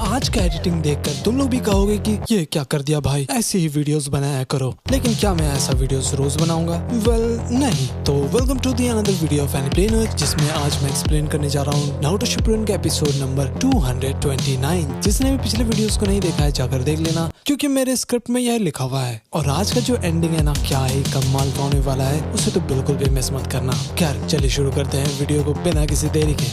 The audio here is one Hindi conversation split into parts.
आज का एडिटिंग देखकर तुम लोग भी कहोगे कि ये क्या कर दिया भाई, ऐसी ही वीडियोस बनाया करो। लेकिन क्या मैं ऐसा वीडियोस रोज बनाऊंगा? नहीं। तो welcome to the another video of Aniplainer, जिसमें आज मैं एक्सप्लेन करने जा रहा हूँ नारुतो शिपुडेन का एपिसोड नंबर 229। जिसने भी पिछले वीडियोस को नहीं देखा है जाकर देख लेना, क्योंकि मेरे स्क्रिप्ट में यह लिखा हुआ है। और आज का जो एंडिंग है ना, क्या ही कमाल का होने वाला है, उसे तो बिल्कुल भी मिस मत करना। खैर चलिए शुरू करते हैं वीडियो को बिना किसी देरी के।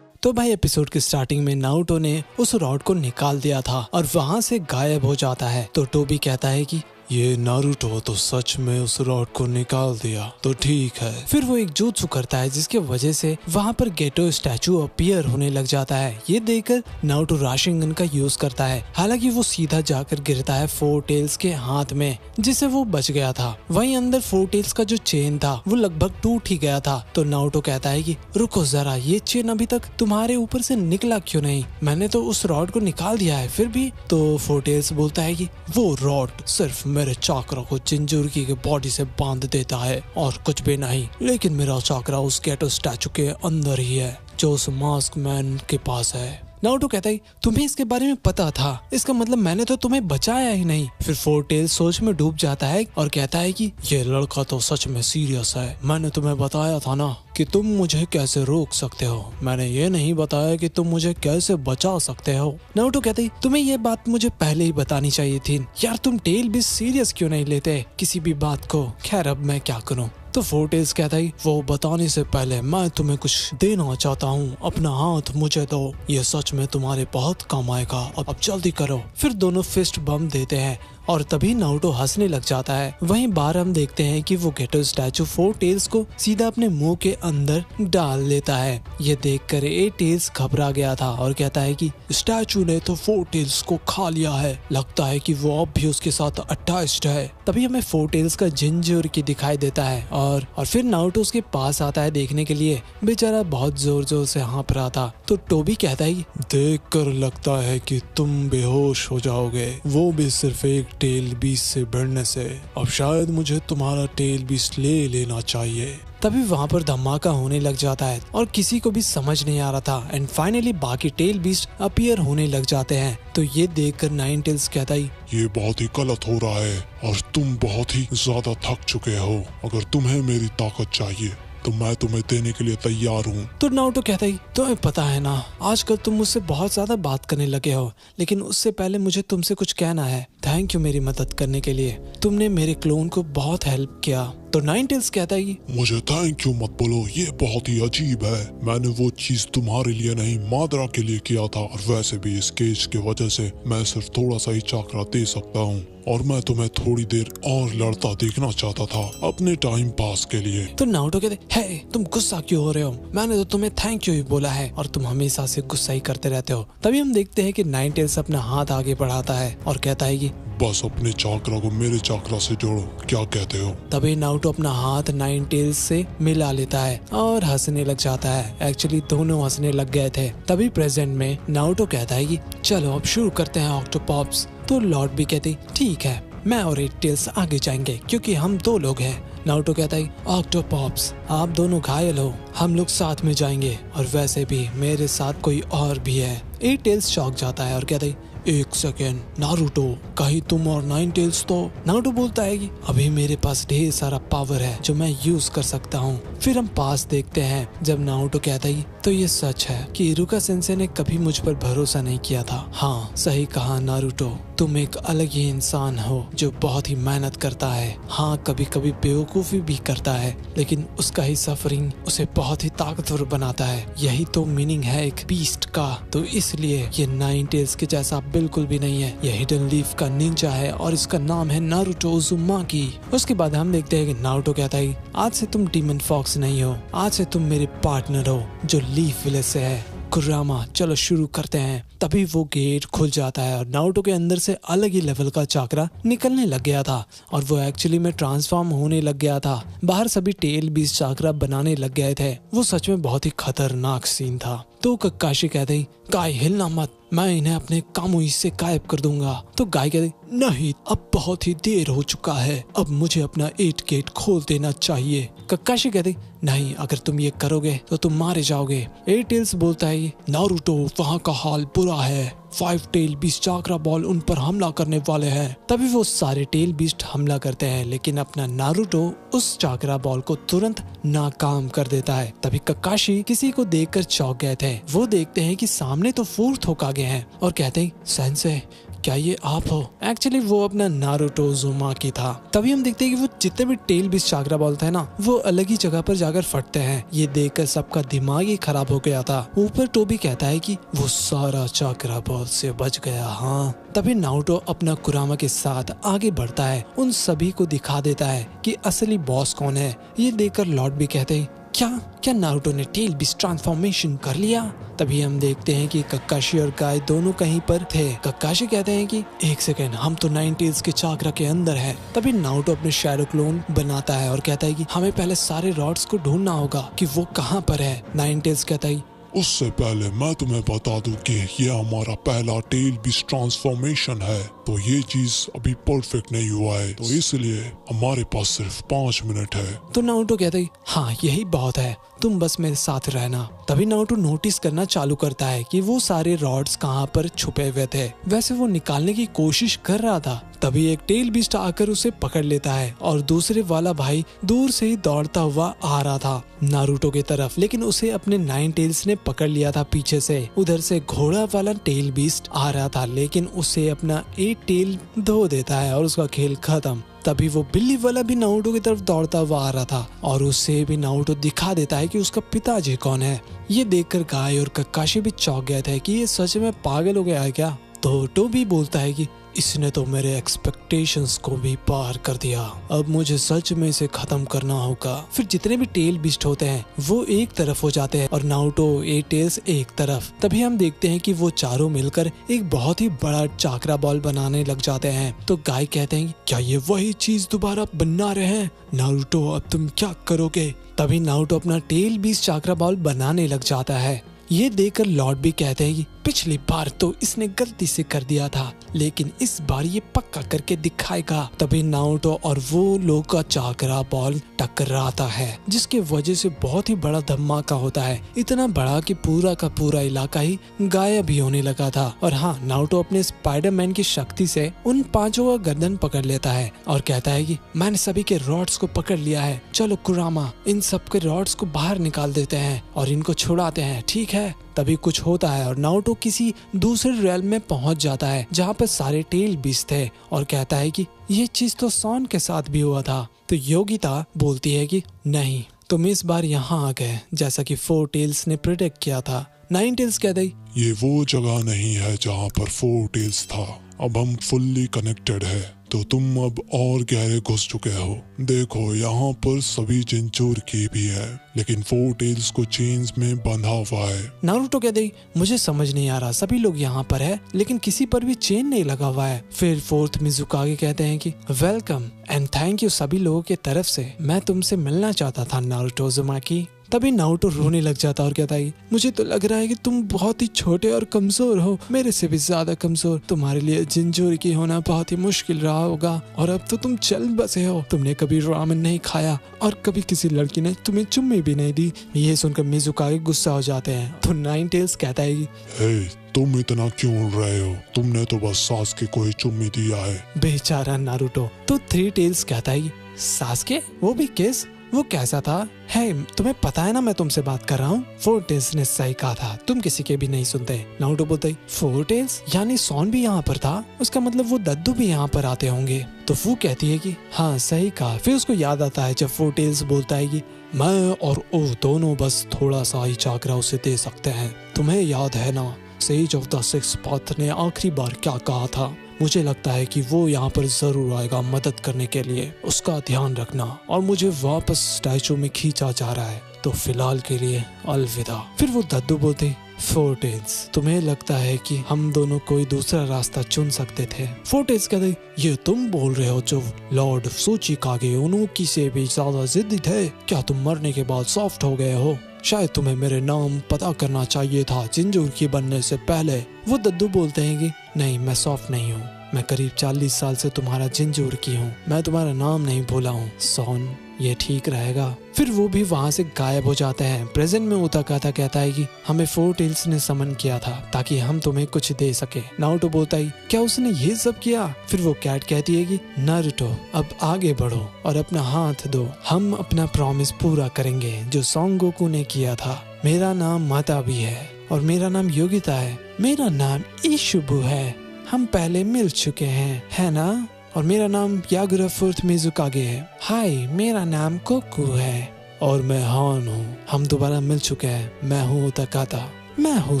तो भाई एपिसोड की स्टार्टिंग में नारुतो ने उस रॉड को निकाल दिया था और वहाँ से गायब हो जाता है। तो टोबी कहता है कि ये नारुतो तो सच में उस रॉड को निकाल दिया, तो ठीक है। फिर वो एक jutsu करता है जिसके वजह से वहाँ पर गेटो स्टैचू अपीयर होने लग जाता है। ये देखकर नारुतो राशिंगन का यूज करता है, हालांकि वो सीधा जाकर गिरता है फोर टेल्स के हाथ में, जिससे वो बच गया था। वहीं अंदर फोर टेल्स का जो चेन था वो लगभग टूट ही गया था। तो नारुतो कहता है कि रुको जरा, ये चेन अभी तक तुम्हारे ऊपर से निकला क्यों नहीं? मैंने तो उस रॉड को निकाल दिया है फिर भी। तो फोर टेल्स बोलता है कि वो रॉड सिर्फ मेरे चाकरा को चिंजुरकी के बॉडी से बांध देता है और कुछ भी नहीं। लेकिन मेरा चाकरा उस गेटो स्टैचू के अंदर ही है जो उस मास्क मैन के पास है। नारुतो कहता है तुम्हें इसके बारे में पता था, इसका मतलब मैंने तो तुम्हें बचाया ही नहीं। फिर फोर टेल सोच में डूब जाता है और कहता है कि ये लड़का तो सच में सीरियस है। मैंने तुम्हें बताया था ना कि तुम मुझे कैसे रोक सकते हो, मैंने ये नहीं बताया कि तुम मुझे कैसे बचा सकते हो। नारुतो कहते है तुम्हें ये बात मुझे पहले ही बतानी चाहिए थी यार, तुम टेल भी सीरियस क्यों नहीं लेते किसी भी बात को। खैर अब मैं क्या करूँ। तो फोर टेल्स कहता है वो बताने से पहले मैं तुम्हें कुछ देना चाहता हूँ, अपना हाथ मुझे दो, ये सच में तुम्हारे बहुत काम आएगा, अब जल्दी करो। फिर दोनों फिस्ट बम देते हैं और तभी नारुतो हंसने लग जाता है। वहीं बाहर हम देखते हैं कि वो गेटो स्टैचू फोर टेल्स को सीधा अपने मुंह के अंदर डाल लेता है। ये देखकर एट टेल्स घबरा गया था और कहता है कि स्टैचू ने तो फोर टेल्स को खा लिया है, लगता है कि वो अब भी उसके साथ अटैच्ड है। तभी हमें फोर टेल्स का जिंजुरकी दिखाई देता है और फिर नारुतो उसके पास आता है देखने के लिए। बेचारा बहुत जोर जोर से हाँफ रहा था। तो टोबी कहता है देख कर लगता है कि तुम बेहोश हो जाओगे, वो भी सिर्फ एक टेल बीस से बढ़ने से। अब शायद मुझे तुम्हारा टेल बीस ले लेना चाहिए। तभी वहाँ पर धमाका होने लग जाता है और किसी को भी समझ नहीं आ रहा था। एंड फाइनली बाकी टेल बीस्ट अपीयर होने लग जाते हैं। तो ये देखकर नाइन टेल्स कहता है ये बहुत ही गलत हो रहा है और तुम बहुत ही ज्यादा थक चुके हो। अगर तुम्हें मेरी ताकत चाहिए तो मैं तुम्हें देने के लिए तैयार हूँ। तो नारुतो कहता है तुम्हें पता है ना, आजकल तुम मुझसे बहुत ज्यादा बात करने लगे हो, लेकिन उससे पहले मुझे तुमसे कुछ कहना है। थैंक यू मेरी मदद करने के लिए, तुमने मेरे क्लोन को बहुत हेल्प किया। तो नाइन टेल्स कहता है मुझे थैंक यू मत बोलो, ये बहुत ही अजीब है। मैंने वो चीज तुम्हारे लिए नहीं मादरा के लिए किया था, और वैसे भी इस केस की वजह से मैं सिर्फ थोड़ा सा ही चाकरा दे सकता हूँ, और मैं तुम्हें थोड़ी देर और लड़ता देखना चाहता था अपने टाइम पास के लिए। तो नारुतो कहते है तुम गुस्सा क्यों हो रहे हो, मैंने तो तुम्हें थैंक यू ही बोला है और तुम हमेशा से गुस्सा ही करते रहते हो। तभी हम देखते हैं कि नाइन टेल्स अपना हाथ आगे बढ़ाता है और कहता है कि बस अपने चाकरा को मेरे चाकरा से जोड़ो, क्या कहते हो? तभी नारुतो अपना हाथ नाइन टेल्स से मिला लेता है और हंसने लग जाता है। एक्चुअली दोनों हंसने लग गए थे। तभी प्रेजेंट में नारुतो कहता है कि चलो अब शुरू करते हैं ऑक्टोपॉप्स। तो लॉर्ड भी कहते ठीक है, मैं और एट टेल्स आगे जाएंगे क्योंकि हम दो लोग हैं। नारुतो कहता है ऑक्टोपॉप्स आप दोनों घायल हो, हम लोग साथ में जाएंगे, और वैसे भी मेरे साथ कोई और भी है। एट टेल्स चौंक जाता है और कहता है एक सेकेंड नारुतो, कहीं तुम और नाइन टेल्स तो? नारुतो बोलता है कि अभी मेरे पास ढेर सारा पावर है जो मैं यूज कर सकता हूँ। फिर हम पास देखते हैं जब नारुतो कहता है तो ये सच है कि इरुका सेंसे ने कभी मुझ पर भरोसा नहीं किया था। हाँ सही कहा नारुतो, तुम एक अलग ही इंसान हो जो बहुत ही मेहनत करता है। हाँ कभी कभी बेवकूफी भी करता है, लेकिन उसका ही सफरिंग उसे बहुत ही ताकतवर बनाता है। यही तो मीनिंग है एक बीस्ट का। तो इसलिए ये नाइन टेल्स के जैसा बिल्कुल भी नहीं है, ये हिडन लीफ का निंजा है और इसका नाम है नारुतो उज़ुमाकी। उसके बाद हम देखते हैं कि नारुतो कहता है आज से तुम डीमन फॉक्स नहीं हो, आज से तुम मेरे पार्टनर हो जो लीफ विलेज से है। कुरामा चलो शुरू करते हैं। तभी वो गेट खुल जाता है और नारुतो के अंदर से अलग ही लेवल का चाकरा निकलने लग गया था और वो एक्चुअली में ट्रांसफॉर्म होने लग गया था। बाहर सभी टेल बीस चाकरा बनाने लग गए थे। वो सच में बहुत ही खतरनाक सीन था। तो ककाशी कहते ही गाय हिलना मत, मैं इन्हें अपने कामुई से गायब कर दूंगा। तो गाय कहती नहीं, अब बहुत ही देर हो चुका है, अब मुझे अपना 8 गेट खोल देना चाहिए। ककाशी कहती नहीं, अगर तुम ये करोगे तो तुम मारे जाओगे। 8 टेल्स बोलता है नारुतो वहाँ का हाल बुरा है, 5 टेल बीस्ट चाक्रा बॉल उन पर हमला करने वाले हैं। तभी वो सारे टेल बीस्ट हमला करते हैं, लेकिन अपना नारुतो उस चाक्रा बॉल को तुरंत नाकाम कर देता है। तभी ककाशी किसी को देखकर चौंक गए थे। वो देखते हैं कि सामने तो 4th होकागे हैं और कहते हैं सेंसे क्या ये आप हो? एक्चुअली वो अपना नारुतो उज़ुमाकी था। तभी हम देखते हैं कि वो जितने भी टेल बीस्ट चाक्रा बॉल थे ना, वो अलग ही जगह पर जाकर फटते हैं। ये देखकर सबका दिमाग ही खराब हो गया था। ऊपर टोबी कहता है कि वो सारा चाक्रा बॉल से बच गया। हाँ, तभी नारुतो अपना कुरामा के साथ आगे बढ़ता है, उन सभी को दिखा देता है कि असली बॉस कौन है। ये देखकर लॉर्ड भी कहते हैं क्या नारुतो ने टेल बीस्ट ट्रांसफॉर्मेशन कर लिया? तभी हम देखते हैं कि ककाशी और गाय दोनों कहीं पर थे। ककाशी कहते हैं कि एक सेकेंड, हम तो 9 टेल्स के चाक्रा के अंदर है। तभी नारुतो अपने शैडो क्लोन बनाता है और कहता है कि हमें पहले सारे रॉड्स को ढूंढना होगा कि वो कहाँ पर है। 9 टेल्स कहता है उससे पहले मैं तुम्हें बता दूं कि ये हमारा पहला टेल बीस्ट ट्रांसफॉर्मेशन है, तो ये चीज अभी परफेक्ट नहीं हुआ है, तो इसलिए हमारे पास सिर्फ 5 मिनट है। तो नारुतो कहता है हाँ यही बहुत है, तुम बस मेरे साथ रहना। तभी नारुतो नोटिस करना चालू करता है कि वो सारे रॉड्स कहाँ पर छुपे हुए थे। वैसे वो निकालने की कोशिश कर रहा था, तभी एक टेल बीस्ट आकर उसे पकड़ लेता है और दूसरे वाला भाई दूर से ही दौड़ता हुआ आ रहा था नारुतो की तरफ, लेकिन उसे अपने 9 टेल्स ने पकड़ लिया था पीछे से। उधर से घोड़ा वाला टेल बीस्ट आ रहा था, लेकिन उसे अपना 8 टेल धो देता है और उसका खेल खत्म। तभी वो बिल्ली वाला भी नारुतो की तरफ दौड़ता हुआ आ रहा था और उसे भी नारुतो दिखा देता है कि उसका पिताजी कौन है। ये देखकर गाय और ककाशी भी चौंक गए थे कि ये सच में पागल हो गया है क्या। तो टोबी बोलता है कि इसने तो मेरे एक्सपेक्टेशंस को भी पार कर दिया, अब मुझे सच में इसे खत्म करना होगा। फिर जितने भी टेल बीस्ट होते हैं वो एक तरफ हो जाते हैं और नारुतो 8 टेल्स एक तरफ। तभी हम देखते हैं कि वो चारों मिलकर एक बहुत ही बड़ा चाक्रा बॉल बनाने लग जाते हैं। तो गाय कहते हैं क्या ये वही चीज दोबारा बना रहे हैं? नारुतो अब तुम क्या करोगे? तभी नारुतो अपना टेल बीस्ट चाक्रा बॉल बनाने लग जाता है। ये देखकर लॉर्ड भी कहते हैं कि पिछली बार तो इसने गलती से कर दिया था, लेकिन इस बार ये पक्का करके दिखाएगा। तभी नारुतो और वो लोग का चाक्रा बॉल टकराता है, जिसके वजह से बहुत ही बड़ा धमाका होता है, इतना बड़ा कि पूरा का पूरा इलाका ही गायब भी होने लगा था। और हाँ, नारुतो अपने स्पाइडरमैन की शक्ति से उन 5 का गर्दन पकड़ लेता है और कहता है कि मैंने सभी के रॉड्स को पकड़ लिया है, चलो कुरामा इन सब के रॉड्स को बाहर निकाल देते हैं और इनको छुड़ाते हैं, ठीक है? तभी कुछ होता है और नारुतो किसी दूसरे रियल में पहुंच जाता है जहां पर सारे टेल बीस्ट थे और कहता है कि ये चीज तो सॉन के साथ भी हुआ था। तो योगिता बोलती है कि नहीं, तुम इस बार यहाँ आ गए जैसा कि 4 टेल्स ने प्रेडिक्ट किया था। 9 टेल्स कहते हैं ये वो जगह नहीं है जहाँ पर 4 टेल्स था, अब हम फुल्ली कनेक्टेड है, तो तुम अब और गहरे घुस चुके हो। देखो यहाँ पर सभी जिंचूर की भी है, लेकिन 4 टेल्स को चेन्स में बंधा हुआ है। नारुतो कहते मुझे समझ नहीं आ रहा, सभी लोग यहाँ पर है लेकिन किसी पर भी चेन नहीं लगा हुआ है। फिर 4th मिज़ुकागे कहते हैं कि वेलकम एंड थैंक यू सभी लोगों की तरफ से, मैं तुमसे मिलना चाहता था नारुतो उज़ुमाकी। तभी नारुतो रोने लग जाता और कहता है मुझे तो लग रहा है कि तुम बहुत ही छोटे और कमजोर हो, मेरे से भी ज्यादा कमजोर। तुम्हारे लिए जिंजूरी होना बहुत ही मुश्किल रहा होगा और अब तो तुम चल बसे हो। तुमने कभी रामेन नहीं खाया और कभी किसी लड़की ने तुम्हें चुम्मी भी नहीं दी। ये सुनकर मिज़ुकागे गुस्सा हो जाते हैं। तो 9 टेल्स कहता है हे, तुम इतना क्यों उड़ रहे हो? तुमने तो बस सासुके को ही चुम्मी दिया है। बेचारा नारुतो। तो 3 टेल्स कहता है सासुके, वो भी किस? वो कैसा था? है तुम्हें पता है ना मैं तुमसे बात कर रहा हूँ। 4 टेल्स ने सही कहा था, तुम किसी के भी नहीं सुनते। नारुतो बोलता है 4 टेल्स यानी सॉन भी यहाँ पर था, उसका मतलब वो दद्दू भी यहाँ पर आते होंगे। तो वो कहती है कि हाँ सही कहा। फिर उसको याद आता है जब 4 टेल्स बोलता है कि मैं और ओ दोनों बस थोड़ा सा ही चाकरा उसे दे सकते हैं। तुम्हें याद है ना sage of the 6th path ने आखिरी बार क्या कहा था? मुझे लगता है कि वो यहाँ पर जरूर आएगा मदद करने के लिए, उसका ध्यान रखना। और मुझे वापस स्टैचू में खींचा जा रहा है, तो फिलहाल के लिए अलविदा। फिर वो दद्दू बोलते फोर टेल्स, तुम्हें लगता है कि हम दोनों कोई दूसरा रास्ता चुन सकते थे? फोर टेल्स कहते, ये तुम बोल रहे हो जो लॉर्ड सूचिकागे उनुकी से भी ज्यादा जिद्दी थे? क्या तुम मरने के बाद सॉफ्ट हो गए हो? शायद तुम्हें मेरे नाम पता करना चाहिए था जिंजूरकी बनने से पहले। वो दद्दू बोलते हैं कि नहीं, मैं सॉफ्ट नहीं हूँ, मैं करीब 40 साल से तुम्हारा जिंजूरकी हूँ, मैं तुम्हारा नाम नहीं भूला हूँ सॉन, ये ठीक रहेगा। फिर वो भी वहाँ से गायब हो जाते हैं। प्रेजेंट में उताकाता कहता है कि हमें फोर टेल्स ने समन किया था ताकि हम तुम्हें कुछ दे सके। नारुतो बोलता है क्या उसने ये सब किया? फिर वो कैट कहती है कि नारुतो अब आगे बढ़ो और अपना हाथ दो, हम अपना प्रॉमिस पूरा करेंगे जो सोंगोकू ने किया था। मेरा नाम माताबी है और मेरा नाम योगिता है, मेरा नाम इशुबु है, हम पहले मिल चुके हैं, है ना? और मेरा नाम यागुरा फुर्थ मिजुकागे है। हाय, मेरा नाम कोकू है और मैं हान हूँ, हम दोबारा मिल चुके हैं। मैं हूँ उताकाता, मैं हूँ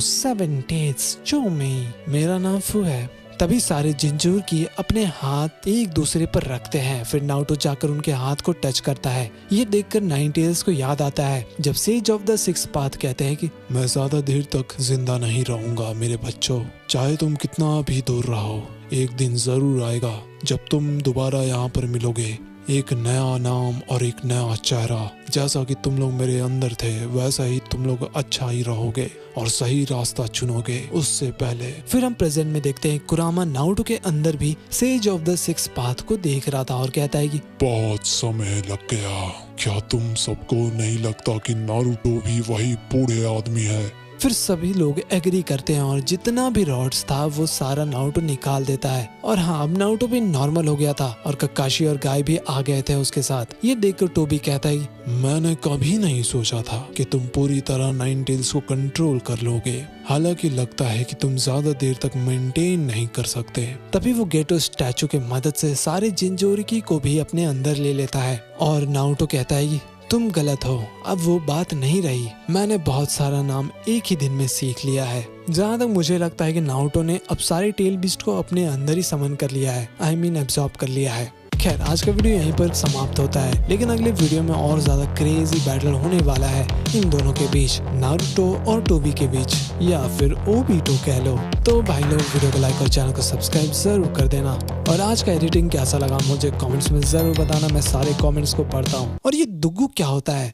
सेवन टेल्स चोमी, मेरा नाम फू है। तभी सारे जिंजूरकी अपने हाथ एक दूसरे पर रखते हैं। फिर नारुतो जाकर उनके हाथ को टच करता है। ये देखकर नाइन टेल्स को याद आता है जब sage of the six path कहते हैं कि मैं ज्यादा देर तक जिंदा नहीं रहूंगा मेरे बच्चों, चाहे तुम कितना भी दूर रहो, एक दिन जरूर आएगा जब तुम दोबारा यहाँ पर मिलोगे, एक नया नाम और एक नया चेहरा। जैसा कि तुम लोग मेरे अंदर थे वैसा ही तुम लोग अच्छा ही रहोगे और सही रास्ता चुनोगे उससे पहले। फिर हम प्रेजेंट में देखते हैं कुरामा नारुतो के अंदर भी sage of the six path को देख रहा था और कहता है कि बहुत समय लग गया, क्या तुम सबको नहीं लगता कि नारुतो भी वही बूढ़े आदमी है? फिर सभी लोग एग्री करते हैं और जितना भी रॉड्स था वो सारा नारुतो निकाल देता है। और हाँ, अब नारुतो भी नॉर्मल हो गया था और ककाशी और गाय भी आ गए थे उसके साथ। ये देखकर टोबी कहता है मैंने कभी नहीं सोचा था कि तुम पूरी तरह नाइन टेल्स को कंट्रोल कर लोगे, हालांकि लगता है कि तुम ज्यादा देर तक मेंटेन नहीं कर सकते। तभी वो गेटो स्टैचू के मदद से सारे जिंजोरिकी को भी अपने अंदर ले लेता है और नारुतो कहता है कि तुम गलत हो, अब वो बात नहीं रही, मैंने बहुत सारा नाम एक ही दिन में सीख लिया है। जहाँ तक मुझे लगता है कि नारुतो ने अब सारे टेल बीस्ट को अपने अंदर ही समन कर लिया है, आई मीन एब्जॉर्ब कर लिया है। खैर, आज का वीडियो यहीं पर समाप्त होता है, लेकिन अगले वीडियो में और ज्यादा क्रेजी बैटल होने वाला है इन दोनों के बीच, नारुतो और टोबी के बीच, या फिर ओबीटो कह लो। तो भाई लोग वीडियो को लाइक और चैनल को सब्सक्राइब जरूर कर देना। और आज का एडिटिंग कैसा लगा मुझे कमेंट्स में जरूर बताना, मैं सारे कमेंट्स को पढ़ता हूँ। और ये दुग्गू क्या होता है?